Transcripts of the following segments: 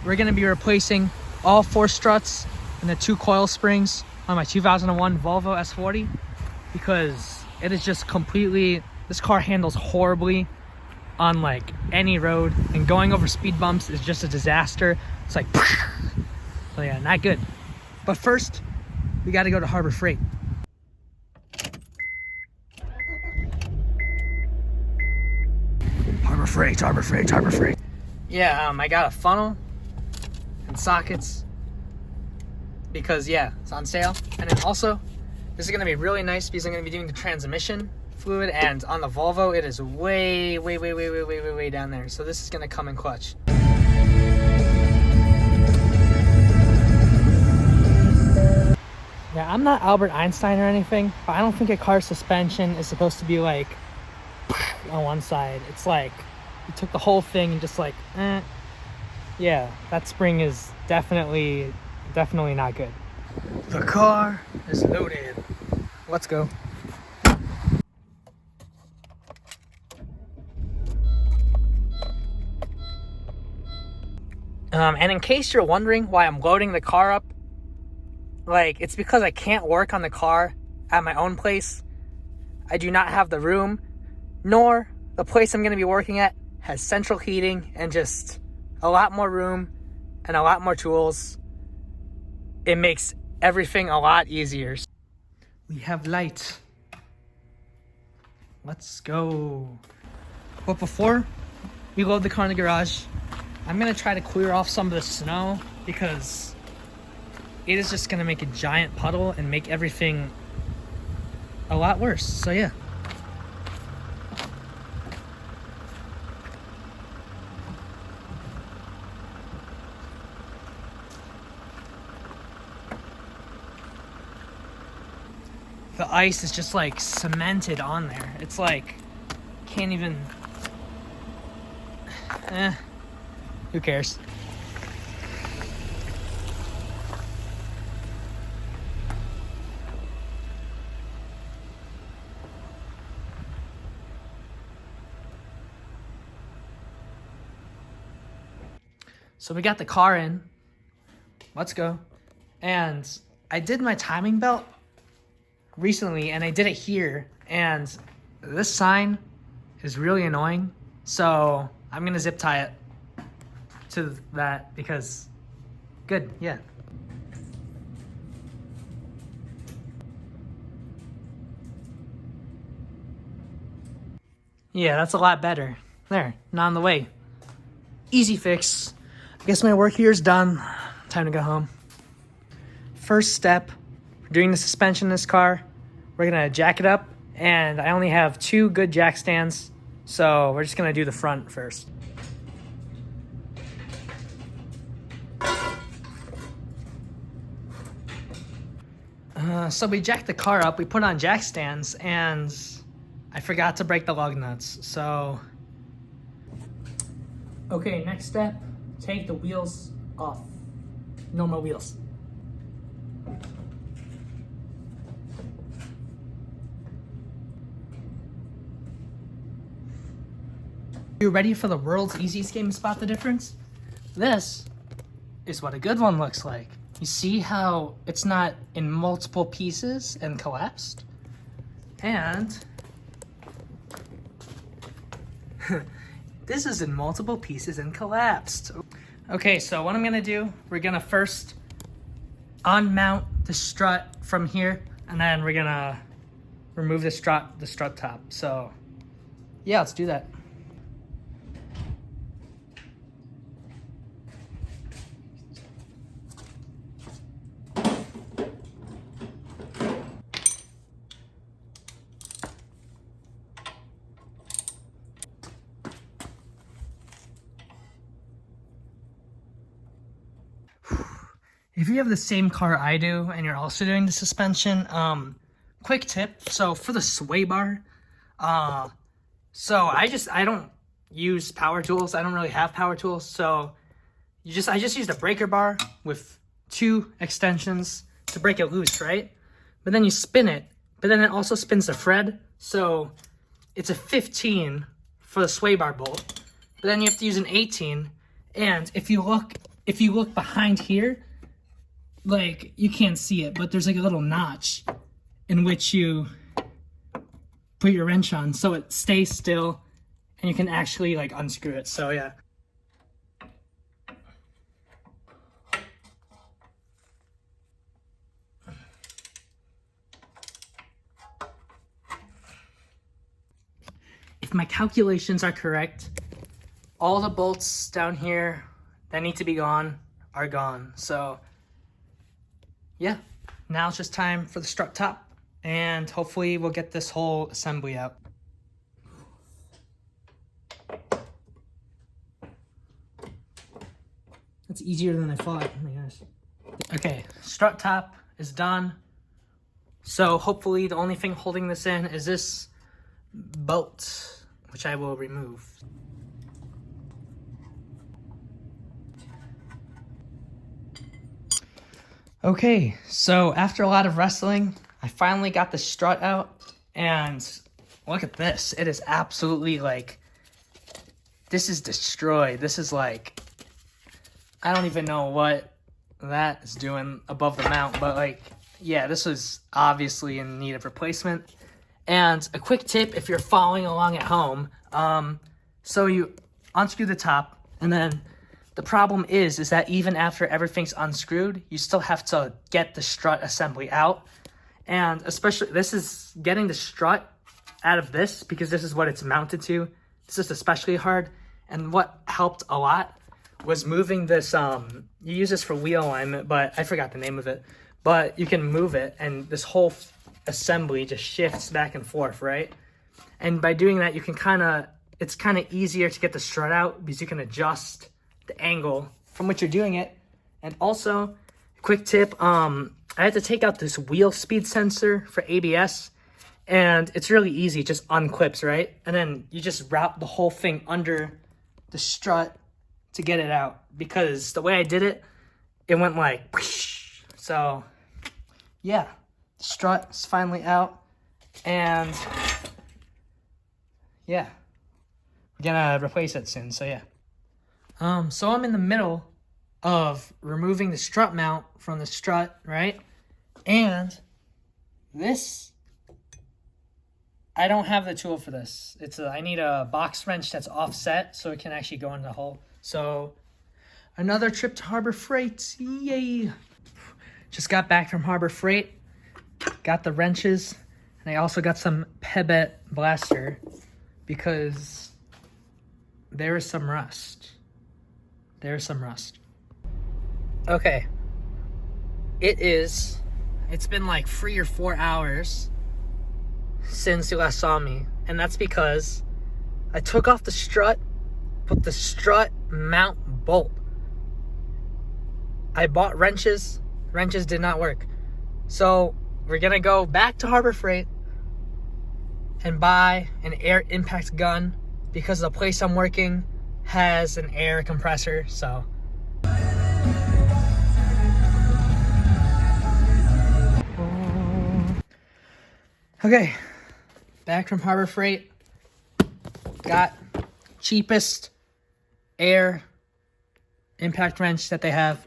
we're gonna be replacing all 4 struts and the 2 coil springs on my 2001 Volvo S40 because it is just completely, this car handles horribly on like any road, and going over speed bumps is just a disaster. It's like, so yeah, not good. But first, we gotta go to Harbor Freight. Harbor Freight, Harbor Freight, Harbor Freight. Yeah, I got a funnel and sockets because yeah, it's on sale. And then also, this is gonna be really nice because I'm gonna be doing the transmission fluid, and on the Volvo, it is way down there. So this is gonna come in clutch. Yeah, I'm not Albert Einstein or anything, but I don't think a car's suspension is supposed to be like on one side. It's like you took the whole thing and just like, yeah, that spring is definitely not good. The car is loaded. Let's go. And in case you're wondering why I'm loading the car up, like, it's because I can't work on the car at my own place. I do not have the room, nor the place I'm going to be working at has central heating and just a lot more room and a lot more tools. It makes everything a lot easier. We have light. Let's go. But before we load the car in the garage, I'm going to try to clear off some of the snow because it is just going to make a giant puddle and make everything a lot worse. So yeah. The ice is just like cemented on there. It's like, can't even, who cares? So we got the car in. Let's go. And I did my timing belt recently, and I did it here, and this sign is really annoying. So I'm gonna zip tie it to that because good, yeah. Yeah, that's a lot better. There, not in the way. Easy fix. I guess my work here is done. Time to go home. First step, for doing the suspension in this car, we're gonna jack it up, and I only have 2 good jack stands, so we're just gonna do the front first. So we jacked the car up, we put on jack stands, and I forgot to break the lug nuts, so. Okay, next step, take the wheels off. Normal wheels. You ready for the world's easiest game to spot the difference? This is what a good one looks like. You see how it's not in multiple pieces and collapsed? And this is in multiple pieces and collapsed. Okay, so what I'm gonna do, we're gonna first unmount the strut from here, and then we're gonna remove the strut top. So yeah, let's do that. If you have the same car I do and you're also doing the suspension, quick tip. So for the sway bar, so I don't use power tools. I don't really have power tools. So I just used a breaker bar with 2 extensions to break it loose, right? But then you spin it, but then it also spins the thread. So it's a 15 for the sway bar bolt, but then you have to use an 18. And if you look if you look behind here, like you can't see it, but there's like a little notch in which you put your wrench on so it stays still and you can actually like unscrew it. So yeah. If my calculations are correct, all the bolts down here that need to be gone are gone. So yeah, now it's just time for the strut top, and hopefully we'll get this whole assembly out. That's easier than I thought. Oh my gosh. Okay, strut top is done. So hopefully the only thing holding this in is this bolt, which I will remove. Okay, so after a lot of wrestling, I finally got the strut out, and look at this. It is absolutely like, this is destroyed. This is like, I don't even know what that is doing above the mount, but like, yeah, this was obviously in need of replacement. And a quick tip if you're following along at home, so you unscrew the top, and then the problem is that even after everything's unscrewed, you still have to get the strut assembly out. And especially, this is getting the strut out of this, because this is what it's mounted to. This is especially hard. And what helped a lot was moving this, you use this for wheel alignment, but I forgot the name of it. But you can move it, and this whole assembly just shifts back and forth, right? And by doing that, you can it's kind of easier to get the strut out, because you can adjust the angle from which you're doing it. And also, quick tip, I had to take out this wheel speed sensor for ABS, and it's really easy. It just unclips, right? And then you just route the whole thing under the strut to get it out, because the way I did it, it went like whoosh. So yeah, the strut is finally out, and yeah, we're gonna replace it soon. So yeah. So I'm in the middle of removing the strut mount from the strut, right? And this, I don't have the tool for this. I need a box wrench that's offset so it can actually go in the hole. So another trip to Harbor Freight, yay! Just got back from Harbor Freight, got the wrenches, and I also got some Pebet blaster because there is some rust. There's some rust. Okay. It's been like 3 or 4 hours since you last saw me. And that's because I took off the strut, put the strut mount bolt. I bought wrenches. Wrenches did not work. So we're gonna go back to Harbor Freight and buy an air impact gun, because the place I'm working has an air compressor. So okay, back from Harbor Freight, got cheapest air impact wrench that they have.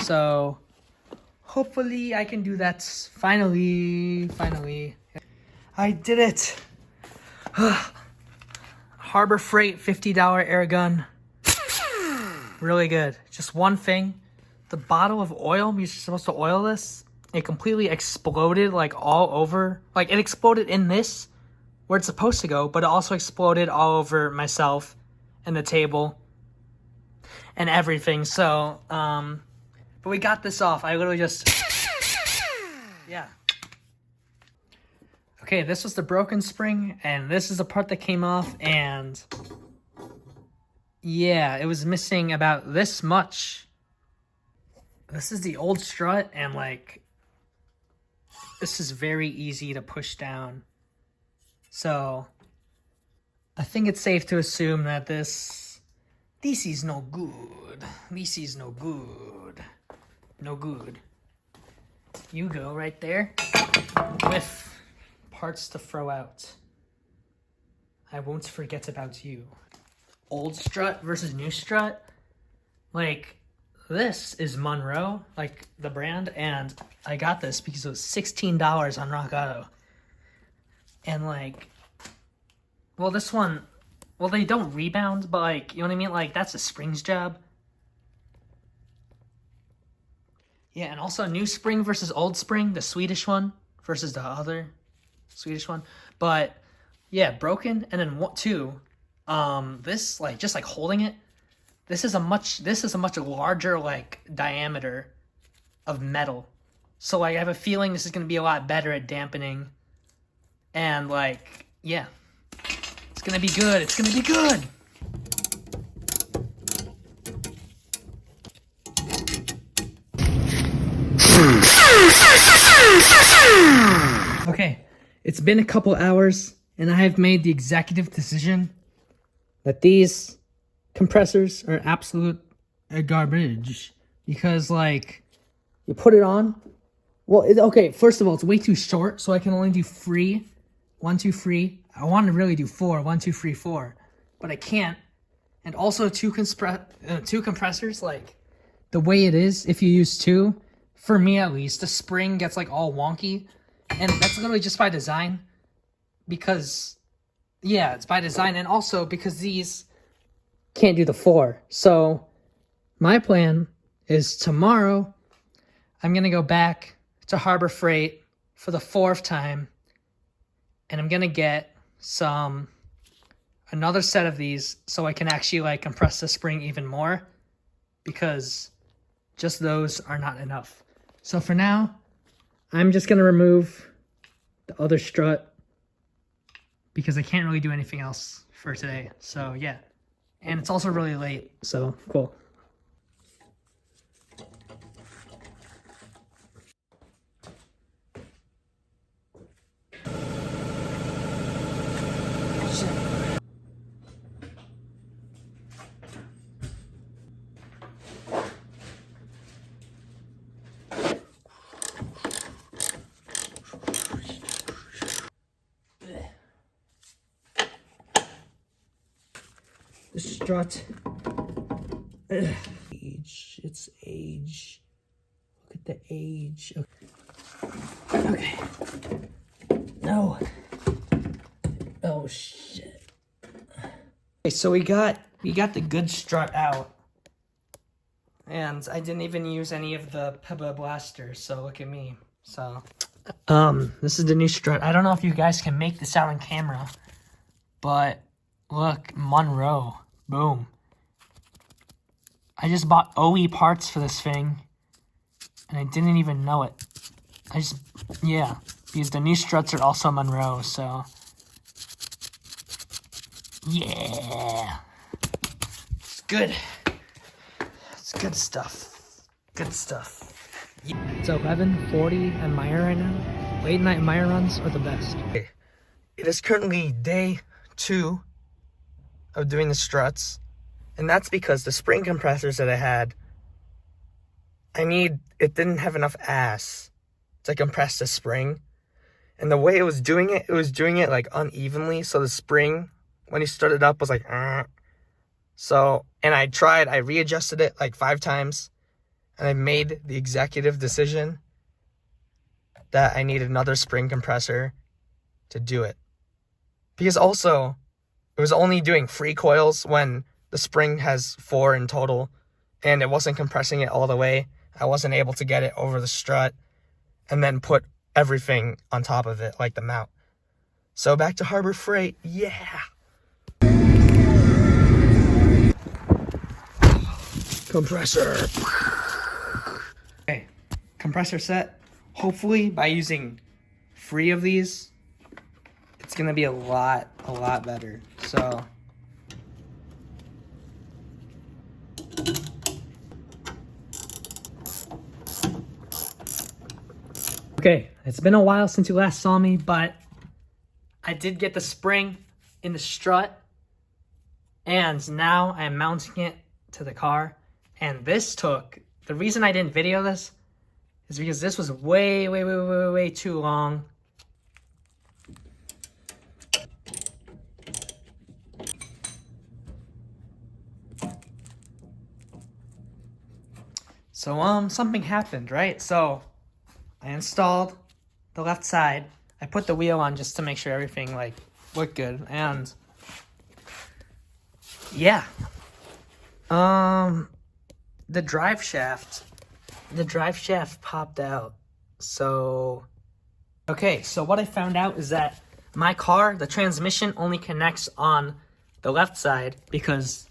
So hopefully I can do that. Finally I did it. Harbor Freight $50 air gun. Really good. Just one thing. The bottle of oil, you're supposed to oil this. It completely exploded like all over. Like it exploded in this where it's supposed to go, but it also exploded all over myself and the table and everything. So, but we got this off. I literally just, yeah. Okay, this was the broken spring, and this is the part that came off, and yeah, it was missing about this much. This is the old strut, and like, this is very easy to push down. So, I think it's safe to assume that this is no good. This is no good. No good. You go right there with parts to throw out. I won't forget about you. Old strut versus new strut. Like, this is Monroe, like the brand, and I got this because it was $16 on Rock Auto. And like, well, this one, well, they don't rebound, but like, you know what I mean? Like, that's a springs job. Yeah, and also new spring versus old spring, the Swedish one versus the other Swedish one. But yeah, broken. And then two, this, like, just like holding it, this is a much larger like diameter of metal. So like I have a feeling this is gonna be a lot better at dampening. And like, yeah. It's gonna be good. It's gonna be good. Okay, it's been a couple hours, and I have made the executive decision that these compressors are absolute garbage. Because, like, you put it on. Well, okay, first of all, it's way too short, so I can only do free. 1, 2, free. I want to really do 4. 1, 2, 3, 4. But I can't. And also, two compressors, like, the way it is, if you use two, for me at least, the spring gets, like, all wonky. And that's literally just by design. Because, yeah, it's by design. And also because these can't do the 4. So, my plan is tomorrow, I'm going to go back to Harbor Freight for the 4th time. And I'm going to get another set of these so I can actually, like, compress the spring even more. Because just those are not enough. So for now, I'm just going to remove the other strut because I can't really do anything else for today. So yeah. And it's also really late, so cool. The strut. Age. It's age. Look at the age. Okay. No. Oh shit. Okay, so we got the good strut out. And I didn't even use any of the Peba blasters, so look at me. So this is the new strut. I don't know if you guys can make this out on camera, but look, Monroe. Boom. I just bought OE parts for this thing, and I didn't even know it. Yeah, because the new struts are also Monroe, so. Yeah. It's good. It's good stuff. Good stuff. Yeah. It's 11:40 at Meyer right now. Late night Meyer runs are the best. It is currently day 2 of doing the struts, and that's because the spring compressors that I had, it didn't have enough ass to compress the spring, and the way it was doing it like unevenly, so the spring, when you started up, was like, so, and I readjusted it like 5 times, and I made the executive decision that I need another spring compressor to do it, because also, it was only doing free coils when the spring has 4 in total, and it wasn't compressing it all the way. I wasn't able to get it over the strut and then put everything on top of it, like the mount. So back to Harbor Freight, yeah! Compressor! Okay, compressor set. Hopefully, by using 3 of these, it's gonna be a lot better. So okay, it's been a while since you last saw me, but I did get the spring in the strut, and now I'm mounting it to the car. And the reason I didn't video this is because this was way too long. So something happened, right? So I installed the left side. I put the wheel on just to make sure everything like looked good, and yeah. The drive shaft popped out. So okay, so what I found out is that my car, the transmission only connects on the left side because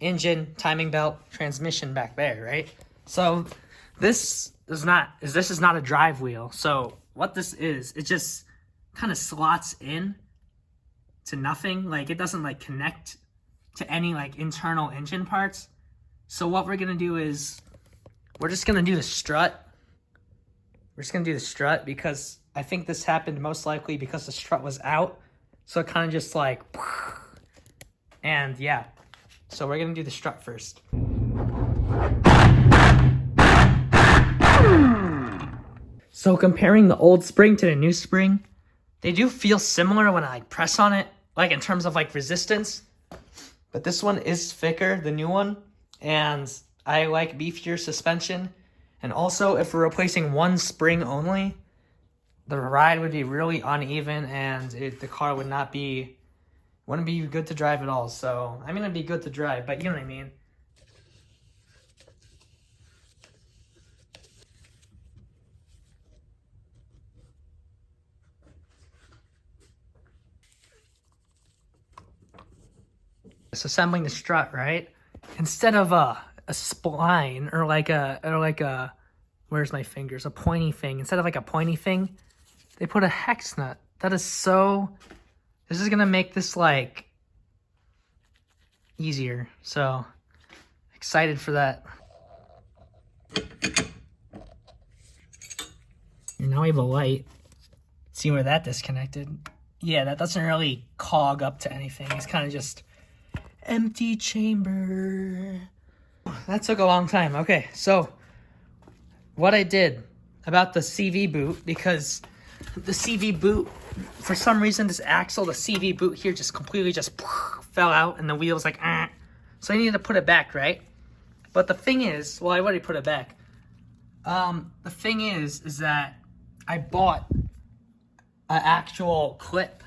engine, timing belt, transmission back there, right? So this is not a drive wheel. So what this is, it just kind of slots in to nothing. Like it doesn't like connect to any like internal engine parts. So what we're gonna do is we're just gonna do the strut. We're just gonna do the strut because I think this happened most likely because the strut was out. So it kind of just like, and yeah. So we're gonna do the strut first. So comparing the old spring to the new spring, they do feel similar when I press on it, like in terms of like resistance. But this one is thicker, the new one, and I like beefier suspension. And also, if we're replacing one spring only, the ride would be really uneven, and the car wouldn't be good to drive at all. So, I mean, it'd be good to drive, but you know what I mean. It's assembling the strut, right? Instead of a spline or like a where's my fingers? A pointy thing. Instead of like a pointy thing, they put a hex nut. That is so. This is gonna make this like easier. So excited for that. And now we have a light. See where that disconnected? Yeah, that doesn't really cog up to anything. It's kind of just empty chamber. That took a long time. Okay, so what I did about the CV boot, because the CV boot, for some reason, this axle, the CV boot here just completely just fell out and the wheel was like, ah. So I needed to put it back, right? But the thing is, well, I already put it back. The thing is that I bought an actual clip,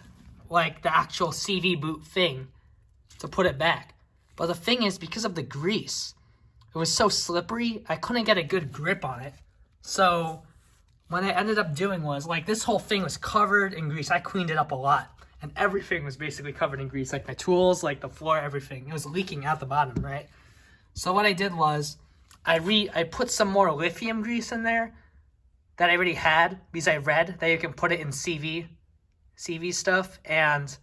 like the actual CV boot thing, to put it back. But the thing is, because of the grease, it was so slippery, I couldn't get a good grip on it. So what I ended up doing was, like, this whole thing was covered in grease. I cleaned it up a lot, and everything was basically covered in grease, like my tools, like the floor, everything. It was leaking out the bottom, right? So what I did was I put some more lithium grease in there that I already had, because I read that you can put it in CV stuff, and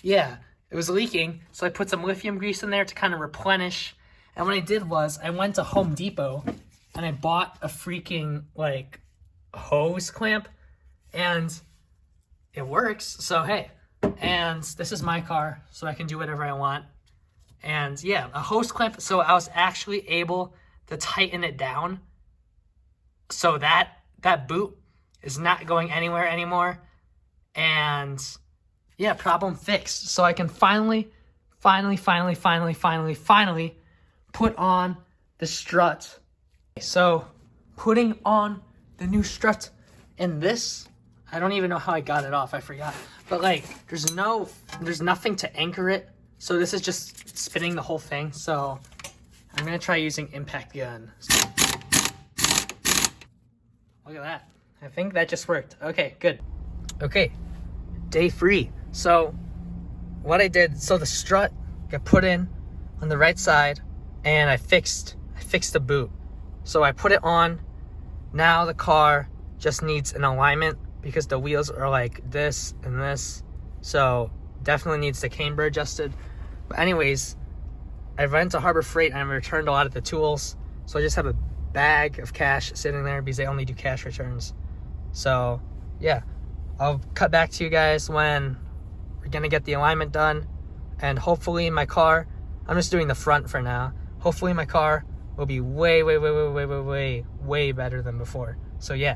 yeah, it was leaking, so I put some lithium grease in there to kind of replenish. And what I did was I went to Home Depot and I bought a freaking like hose clamp, and it works. So hey, and this is my car, so I can do whatever I want. And yeah, a hose clamp, so I was actually able to tighten it down so that boot is not going anywhere anymore. And yeah, problem fixed. So I can finally put on the strut. So putting on the new strut, and this, I don't even know how I got it off. I forgot. But like, there's nothing to anchor it. So this is just spinning the whole thing. So I'm gonna try using impact gun. Look at that. I think that just worked. Okay, good. Okay, day 3. So what I did, so the strut got put in on the right side, and I fixed the boot. So I put it on. Now the car just needs an alignment because the wheels are like this and this. So definitely needs the camber adjusted. But anyways, I went to Harbor Freight and I returned a lot of the tools. So I just have a bag of cash sitting there because they only do cash returns. So yeah, I'll cut back to you guys when we're gonna get the alignment done. And hopefully my car, I'm just doing the front for now. Hopefully my car will be way better than before. So yeah,